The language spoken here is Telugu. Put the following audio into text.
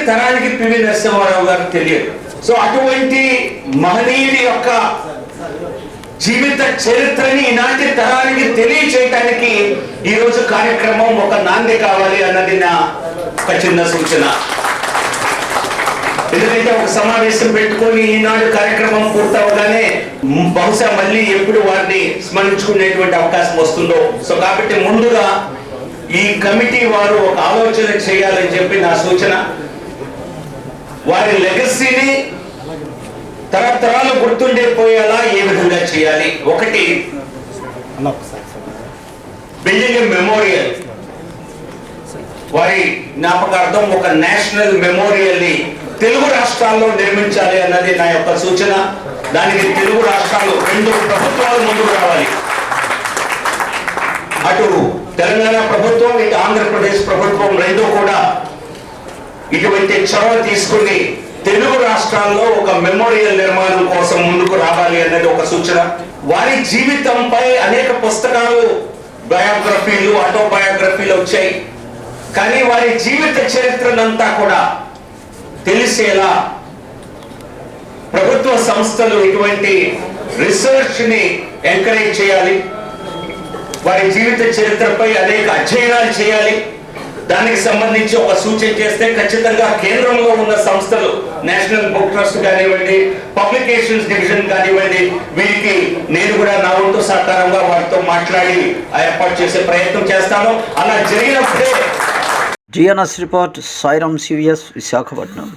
తరానికి పివి నరసింహారావు గారు తెలియదు. సో అటువంటి మహనీయుడి యొక్క జీవిత చరిత్రని ఈనాటి తరానికి తెలియచేయటానికి ఈరోజు కార్యక్రమం ఒక నాంది కావాలి అన్నది నా ఒక చిన్న సూచన. ఎందుకంటే ఒక సమావేశం పెట్టుకొని ఈనాడు కార్యక్రమం పూర్తవగానే బహుశా మళ్ళీ ఎప్పుడు వారిని స్మరించుకునేటువంటి అవకాశం వస్తుందో. సో కాబట్టి ముందుగా ఈ కమిటీ వారు ఒక ఆలోచన చేయాలని చెప్పి నా సూచన. వారి లెగసీని తరతరాలు గుర్తుండిపోయేలా ఏ విధంగా చేయాలి. ఒకటి, బిల్డింగ్ ఎ మెమోరియల్, వారి జ్ఞాపకార్థం ఒక నేషనల్ మెమోరియల్ ని తెలుగు రాష్ట్రాల్లో నిర్మించాలి అన్నది నా యొక్క సూచన. దానికి తెలుగు రాష్ట్రాలు 2 ప్రభుత్వాలు ముందుకు రావాలి. అటు తెలంగాణ ప్రభుత్వం, ఇటు ఆంధ్రప్రదేశ్ ప్రభుత్వం 2 కూడా ఇటువంటి చొరవ తీసుకుని తెలుగు రాష్ట్రాల్లో ఒక మెమోరియల్ నిర్మాణం కోసం ముందుకు రావాలి అన్నది ఒక సూచన. వారి జీవితంపై అనేక పుస్తకాలు, బయోగ్రఫీలు, ఆటోబయోగ్రఫీలు వచ్చాయి. కానీ వారి జీవిత చరిత్రనంతా కూడా తెలిసేలా ప్రభుత్వ సంస్థలు ఇటువంటి రీసెర్చ్ ని ఎంకరేజ్ చేయాలి. వారి జీవిత చరిత్రపై అనేక అధ్యయనాలు చేయాలి. దానికి సంబంధించి ఒక సూచన చేస్తే ఖచ్చితంగా కేంద్రంలో ఉన్న సంస్థలు, నేషనల్ బుక్ ట్రస్ట్ కానివ్వండి, పబ్లికేషన్స్ డివిజన్ కానివ్వండి, వీరికి నేను కూడా నా వంతు సహకారంగా వారితో మాట్లాడి ఏర్పాటు చేసే ప్రయత్నం చేస్తాను. అలా జరిగినప్పుడే. GNS report, Sairam CVS, Visakhapatnam.